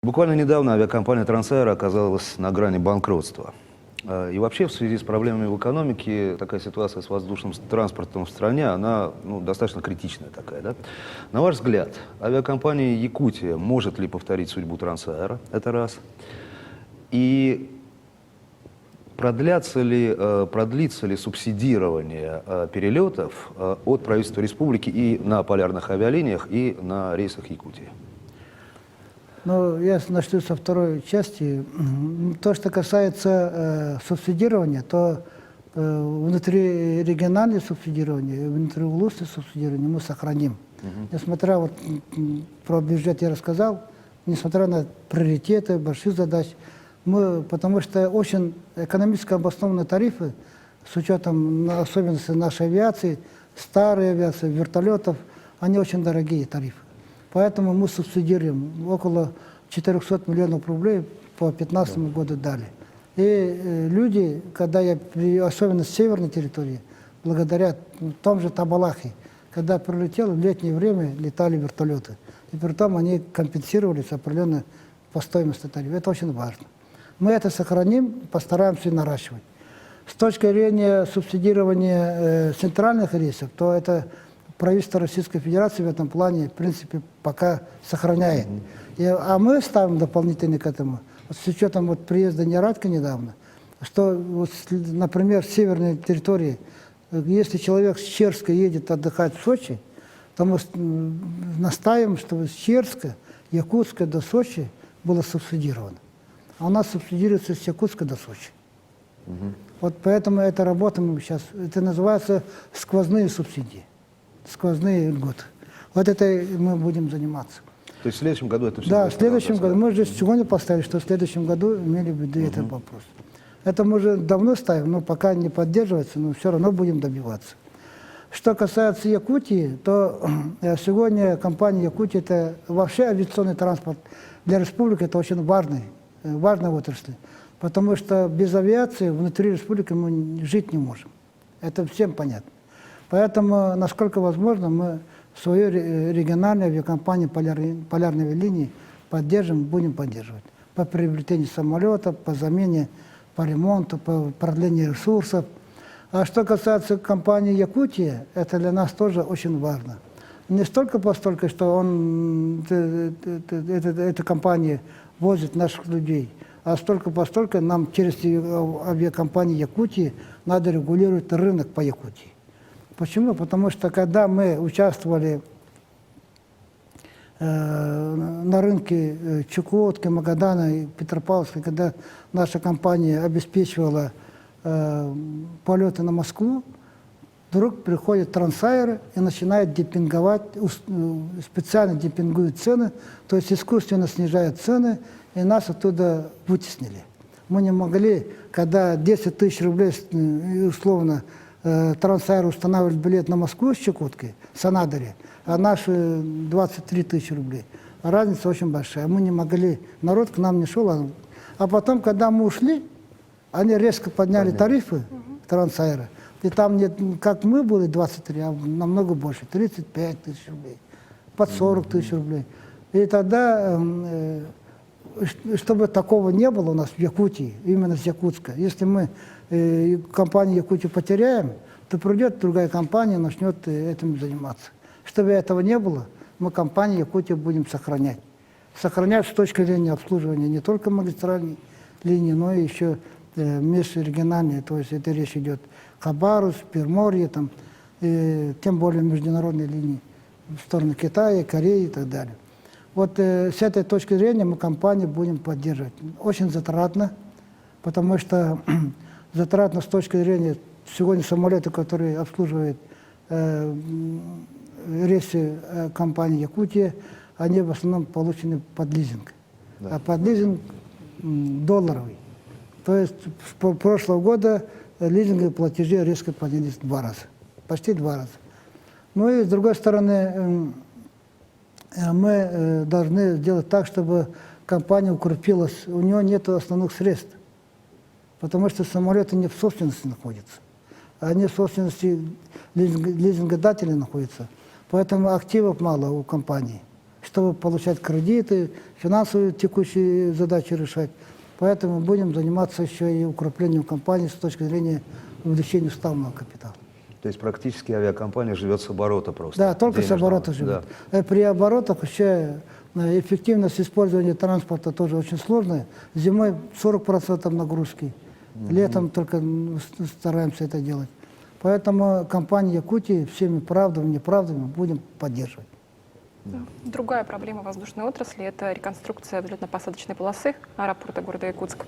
Буквально недавно авиакомпания «Трансаэро» оказалась на грани банкротства. И вообще в связи с проблемами в экономике такая ситуация с воздушным транспортом в стране, она достаточно критичная такая. Да? На ваш взгляд, авиакомпания «Якутия» может ли повторить судьбу «Трансаэро»? Это раз. И продлится ли субсидирование перелетов от правительства республики и на полярных авиалиниях, и на рейсах Якутии? Ну, я начну со второй части. То, что касается субсидирования, то внутрирегиональное субсидирование, внутриуглустное субсидирование мы сохраним. Несмотря, вот про бюджет я рассказал, несмотря на приоритеты, большие задачи, потому что очень экономически обоснованные тарифы, с учетом особенностей нашей авиации, старой авиации, вертолетов, они очень дорогие тарифы. Поэтому мы субсидируем около 400 миллионов рублей по 2015 году дали. И люди, особенно с северной территории, благодаря том же Табалахе, когда прилетел, в летнее время летали вертолеты. И при том они компенсировались определенно по стоимости тарифа. Это очень важно. Мы это сохраним, постараемся наращивать. С точки зрения субсидирования центральных рейсов, то это правительство Российской Федерации в этом плане, в принципе, пока сохраняет. А мы ставим дополнительно к этому, с учетом приезда Нерадко недавно, что, например, в северной территории, если человек с Черска едет отдыхать в Сочи, то мы настаиваем, чтобы с Черска, Якутска до Сочи было субсидировано. А у нас субсидируется с Якутска до Сочи. Вот поэтому эта работа мы сейчас, это называется сквозные субсидии. Сквозные льготы. Вот это мы будем заниматься. То есть в следующем году это все? Да, в следующем году. Мы же сегодня поставили, что в следующем году имели в виду этот вопрос. Это мы уже давно ставим, но пока не поддерживается, но все равно будем добиваться. Что касается Якутии, то сегодня компания Якутия, это вообще авиационный транспорт для республики, это очень важная отрасль. Потому что без авиации внутри республики мы жить не можем. Это всем понятно. Поэтому, насколько возможно, мы свою региональную авиакомпанию полярной авиалинии будем поддерживать. По приобретению самолетов, по замене, по ремонту, по продлению ресурсов. А что касается компании «Якутия», это для нас тоже очень важно. Не столько постольку, что эта компания возит наших людей, а столько постольку нам через авиакомпанию «Якутии» надо регулировать рынок по Якутии. Почему? Потому что когда мы участвовали на рынке Чукотки, Магадана и Петропавловска, когда наша компания обеспечивала полеты на Москву, вдруг приходит Трансаэро и начинает демпинговать, специально демпингует цены, то есть искусственно снижает цены, и нас оттуда вытеснили. Мы не могли, когда 10 тысяч рублей условно Трансаэро устанавливает билет на Москву с Чукоткой, с Анадыря, а наши 23 тысячи рублей. Разница очень большая. Мы не могли, народ к нам не шел. А потом, когда мы ушли, они резко подняли тарифы Трансаэро. И там нет, как мы были 23, а намного больше, 35 тысяч рублей, под 40 тысяч рублей. И тогда, чтобы такого не было у нас в Якутии, именно с Якутска, если мы компанию Якутию потеряем, то придет другая компания и начнет этим заниматься. Чтобы этого не было, мы компанию Якутию будем сохранять. Сохранять с точки зрения обслуживания не только магистральной линии, но и еще межрегиональные, то есть это речь идет Хабаровск, Приморье, тем более международные линии в сторону Китая, Кореи и так далее. Вот с этой точки зрения мы компанию будем поддерживать. Очень затратно, потому что затратно с точки зрения сегодня самолеты, которые обслуживают рейсы компании «Якутия», они в основном получены под лизинг. Да. А под лизинг долларовый. То есть с прошлого года лизинговые платежи резко поднялись в 2 раза. Почти 2 раза. Ну и с другой стороны, мы должны сделать так, чтобы компания укрепилась. У нее нет основных средств. Потому что самолеты не в собственности находятся. Они в собственности лизингодателей находятся. Поэтому активов мало у компании. чтобы получать кредиты, финансовые текущие задачи решать. Поэтому будем заниматься еще и укреплением компании с точки зрения увеличения уставного капитала. То есть практически авиакомпания живет с оборота просто? Да, только с денежного. оборота живет. При оборотах еще эффективность использования транспорта тоже очень сложная. Зимой 40% нагрузки, летом только стараемся это делать. Поэтому компанию Якутии всеми правдами, неправдами будем поддерживать. Другая проблема воздушной отрасли – это реконструкция взлетно-посадочной полосы аэропорта города Якутск.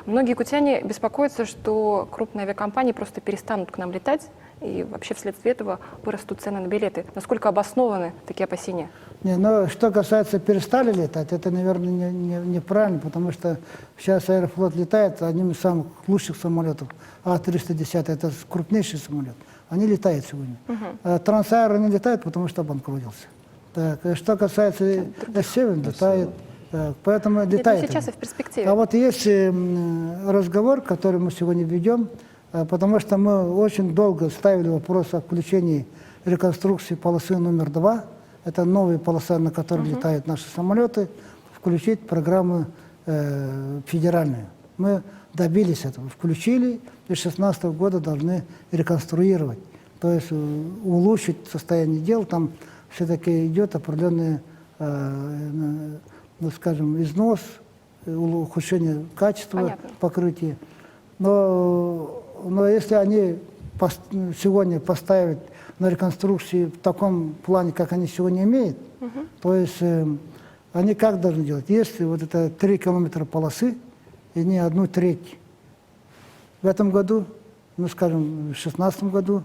Многие якутяне беспокоятся, что крупные авиакомпании просто перестанут к нам летать, и вообще вследствие этого вырастут цены на билеты. Насколько обоснованы такие опасения? Но что касается перестали летать, это, наверное, неправильно, потому что сейчас Аэрофлот летает одним из самых лучших самолетов. А-310 – это крупнейший самолет. Они летают сегодня. А Трансаэро не летает, потому что обанкротился. Так, что касается S7, летает. Так, поэтому летает. Это сейчас и в перспективе. А вот есть разговор, который мы сегодня ведем, потому что мы очень долго ставили вопрос о включении реконструкции полосы номер 2. Это новая полоса, на которой летают наши самолеты, включить программу федеральную. Мы добились этого, включили, и с 2016 года должны реконструировать, то есть улучшить состояние дел. Там все-таки идет определенный, ну, скажем, износ, ухудшение качества покрытия. Но если они сегодня поставят на реконструкции в таком плане, как они сегодня имеют, то есть они как должны делать? Если вот это 3 километра полосы, и не 1/3 в этом году, ну, скажем, в 2016 году,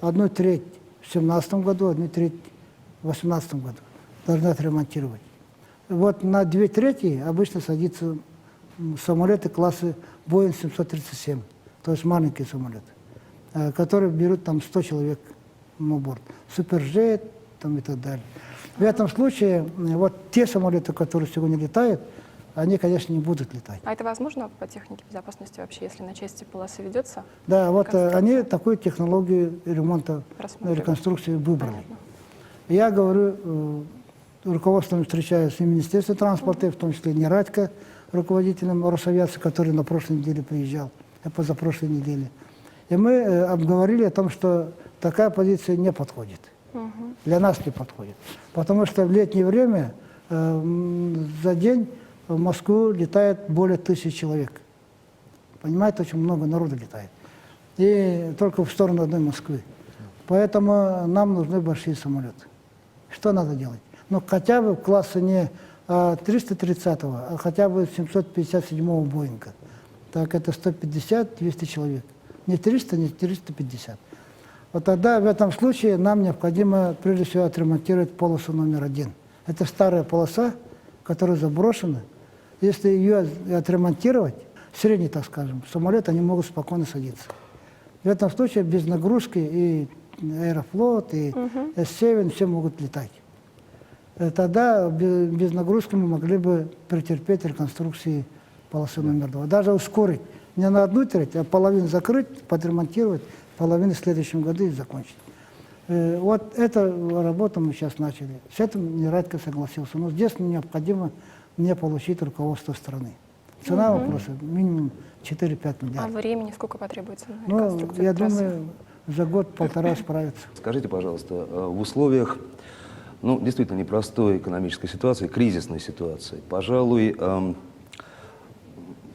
1/3 в 2017 году, 1/3 в 2018 году должны отремонтировать. Вот на 2/3 обычно садятся самолеты класса Boeing 737, то есть маленькие самолеты, которые берут там 100 человек на борт. Суперджет там и так далее. В этом случае вот те самолеты, которые сегодня летают, они, конечно, не будут летать. А это возможно по технике безопасности вообще, если на части полосы ведется? Да, вот они такую технологию ремонта, реконструкции выбрали. Понятно. Я говорю, руководством встречаюсь и в Министерстве транспорта, в том числе Нерадько, руководителем Росавиации, который на прошлой неделе приезжал, позапрошлой неделе. И мы обговорили о том, что такая позиция не подходит. Для нас не подходит. Потому что в летнее время за день в Москву летает более 1000 человек. Понимаете, очень много народу летает. И только в сторону одной Москвы. Поэтому нам нужны большие самолеты. Что надо делать? Ну, хотя бы класса не 330-го, а хотя бы 757-го Боинга. Так, это 150-200 человек. Не 300, не 350. Вот тогда в этом случае нам необходимо, прежде всего, отремонтировать полосу номер 1. Это старая полоса, которая заброшена. Если ее отремонтировать, средний, так скажем, самолет, они могут спокойно садиться. В этом случае без нагрузки и Аэрофлот, и S7 все могут летать. Тогда без нагрузки мы могли бы претерпеть реконструкции полосы номер 2. Даже ускорить. Не на 1/3, а половину закрыть, подремонтировать, половину в следующем году и закончить. Вот эту работу мы сейчас начали. С этим Нерадько согласился. Но здесь необходимо не получить руководство страны. Цена вопроса минимум 4-5 миллиардов. А времени сколько потребуется на Ну, реконструкцию? я думаю, за год-полтора справится. Скажите, пожалуйста, в условиях, ну, действительно непростой экономической ситуации, кризисной ситуации, пожалуй,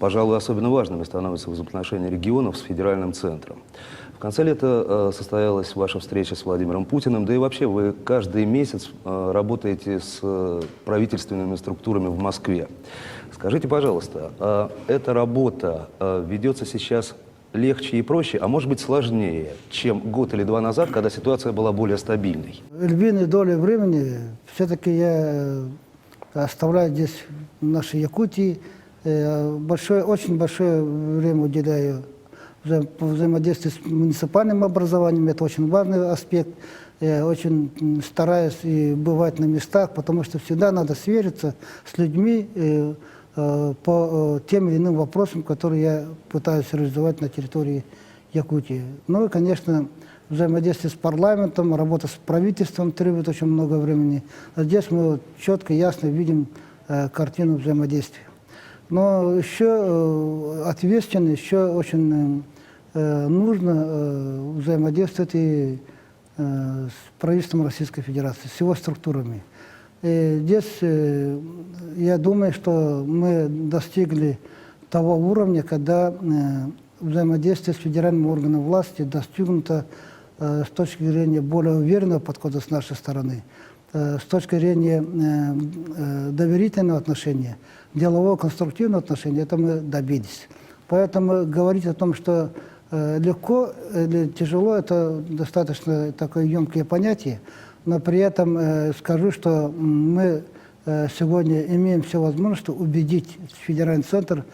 особенно важными становятся взаимоотношения регионов с федеральным центром. В конце лета состоялась ваша встреча с Владимиром Путиным, да и вообще вы каждый месяц работаете с правительственными структурами в Москве. Скажите, пожалуйста, эта работа ведется сейчас легче и проще, а может быть сложнее, чем год или два назад, когда ситуация была более стабильной? Львиную долю времени все-таки я оставляю здесь, в нашей Якутии. Очень большое время уделяю взаимодействию с муниципальным образованием. Это очень важный аспект. Я очень стараюсь и бывать на местах, потому что всегда надо свериться с людьми по тем или иным вопросам, которые я пытаюсь реализовать на территории Якутии. Ну и, конечно, взаимодействие с парламентом, работа с правительством требует очень много времени. А здесь мы вот четко, ясно видим картину взаимодействия. Но еще ответственно, еще очень нужно взаимодействовать и с правительством Российской Федерации, с его структурами. И здесь я думаю, что мы достигли того уровня, когда взаимодействие с федеральным органом власти достигнуто с точки зрения более уверенного подхода с нашей стороны, с точки зрения доверительного отношения, делового конструктивного отношения, это мы добились. Поэтому говорить о том, что легко или тяжело, это достаточно такое емкое понятие, но при этом скажу, что мы сегодня имеем все возможности убедить федеральный центр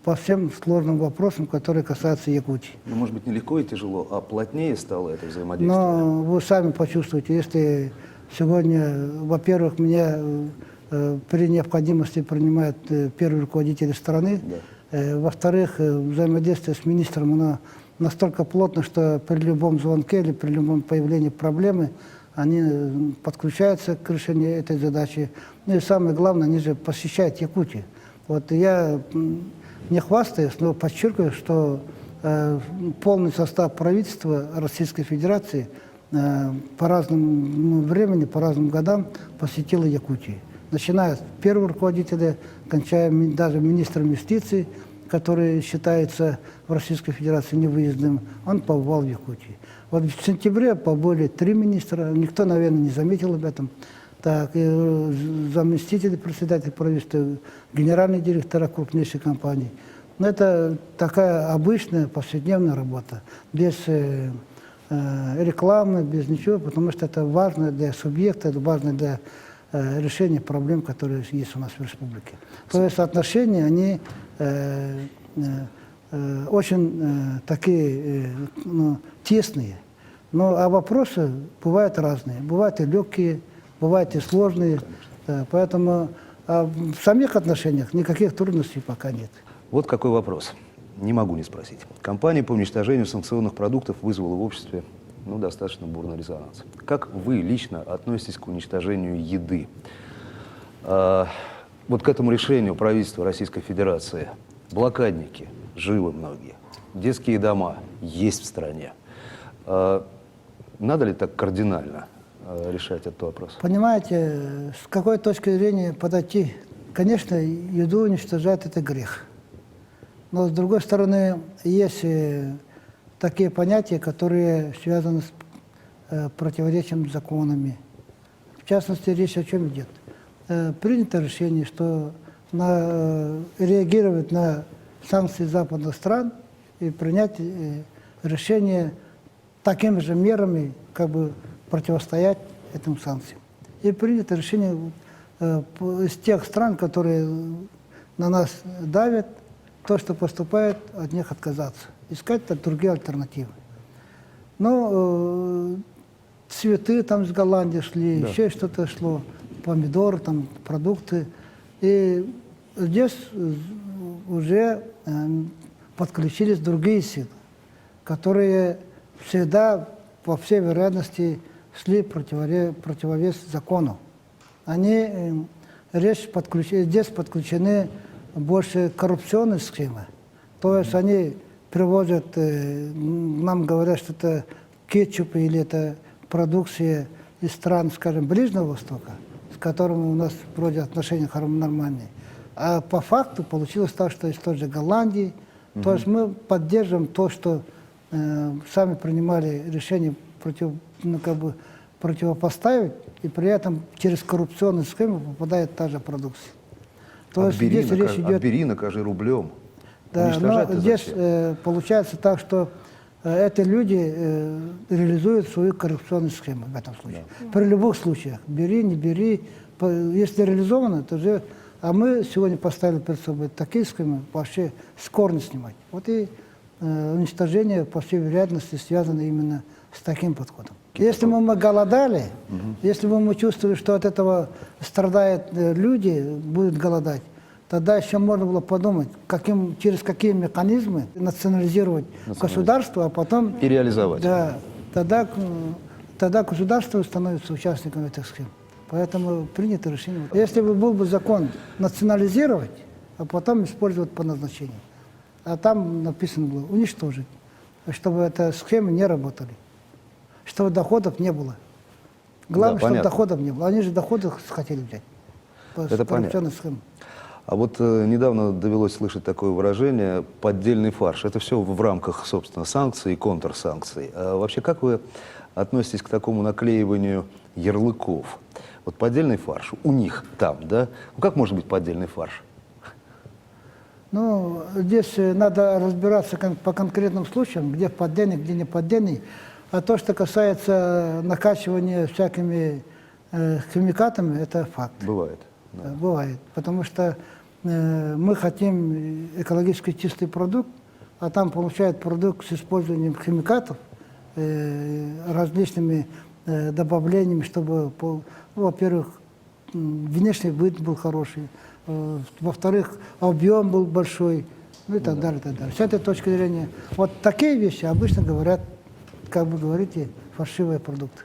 по всем сложным вопросам, которые касаются Якутии. Ну, может быть, не легко и тяжело, а плотнее стало это взаимодействие? Но вы сами почувствуете, если сегодня, во-первых, меня при необходимости принимают первые руководители страны, да. Во-вторых, взаимодействие с министром оно настолько плотно, что при любом звонке или при любом появлении проблемы они подключаются к решению этой задачи. Ну и самое главное, они же посещают Якутию. Вот я не хвастаюсь, но подчеркиваю, что полный состав правительства Российской Федерации по разному времени, по разным годам посетил Якутию. Начиная с первого руководителя, кончая даже министром юстиции, который считается в Российской Федерации невыездным, он побывал в Якутии. Вот в сентябре побыли 3 министра, никто, наверное, не заметил об этом. Так, заместители председателя правительства, генеральные директора крупнейших компаний. Но это такая обычная повседневная работа, без рекламы, без ничего, потому что это важно для субъекта, это важно для решения проблем, которые есть у нас в республике. То есть отношения, они очень такие тесные. Но а вопросы бывают разные. Бывают и легкие, бывают и сложные. Да, поэтому в самих отношениях никаких трудностей пока нет. Вот какой вопрос. Не могу не спросить. Кампания по уничтожению санкционных продуктов вызвала в обществе достаточно бурный резонанс. Как вы лично относитесь к уничтожению еды? Вот к этому решению правительства Российской Федерации блокадники, живы многие, детские дома есть в стране. Надо ли так кардинально решать этот вопрос? Понимаете, с какой точки зрения подойти? Конечно, еду уничтожать – это грех. Но, с другой стороны, есть такие понятия, которые связаны с противоречием с законами. В частности, речь о чем идет? Принято решение, что реагировать на санкции западных стран и принять решение такими же мерами, как бы противостоять этим санкциям. И принято решение из тех стран, которые на нас давят, то, что поступает, от них отказаться. Искать другие альтернативы. Но цветы там с Голландии шли, да. Еще что-то шло, помидоры, там, продукты. И здесь уже подключились другие силы, которые всегда, по всей вероятности, шли противовес закону. Они, здесь подключены больше коррупционные схемы. То есть они привозят, нам говорят, что это кетчуп или это продукция из стран, скажем, Ближнего Востока, с которыми у нас вроде отношения нормальные. А по факту получилось так, что из той же Голландии. То есть мы поддерживаем то, что сами принимали решение противопоставить, и при этом через коррупционную схему попадает та же продукция. То есть здесь речь идет... Отбери, накажи рублем. Да, но здесь получается так, что эти люди реализуют свою коррупционную схему в этом случае. Да. При любых случаях. Бери, не бери. Если реализовано, то же... А мы сегодня поставили перед собой такие схемы, вообще с корня снимать. Вот и уничтожение, по всей вероятности, связано именно с таким подходом. Если бы мы голодали, если бы мы чувствовали, что от этого страдают люди, будут голодать, тогда еще можно было подумать, через какие механизмы национализировать государство, а потом... И реализовать. Да, тогда государство становится участником этих схем. Поэтому принято решение. Если бы был бы закон национализировать, а потом использовать по назначению, а там написано было уничтожить, чтобы эти схемы не работали, чтобы доходов не было. Главное, чтобы понятно. доходов не было. Они же доходы хотели взять. По Это понятно. коррупционной схеме. А вот недавно довелось слышать такое выражение «поддельный фарш». Это все в рамках, собственно, санкций и контрсанкций. А вообще, как вы относитесь к такому наклеиванию ярлыков? Вот поддельный фарш у них там, да? Ну как может быть поддельный фарш? Ну, здесь надо разбираться по конкретным случаям, где поддельный, где не поддельный. А то, что касается накачивания всякими химикатами, это факт. Бывает. Да. Бывает. Потому что мы хотим экологически чистый продукт, а там получают продукт с использованием химикатов, различными добавлениями, чтобы, во-первых, внешний вид был хороший, во-вторых, объем был большой, ну и так далее, и так далее. С этой точки зрения, вот такие вещи обычно говорят, как вы говорите, фальшивые продукты.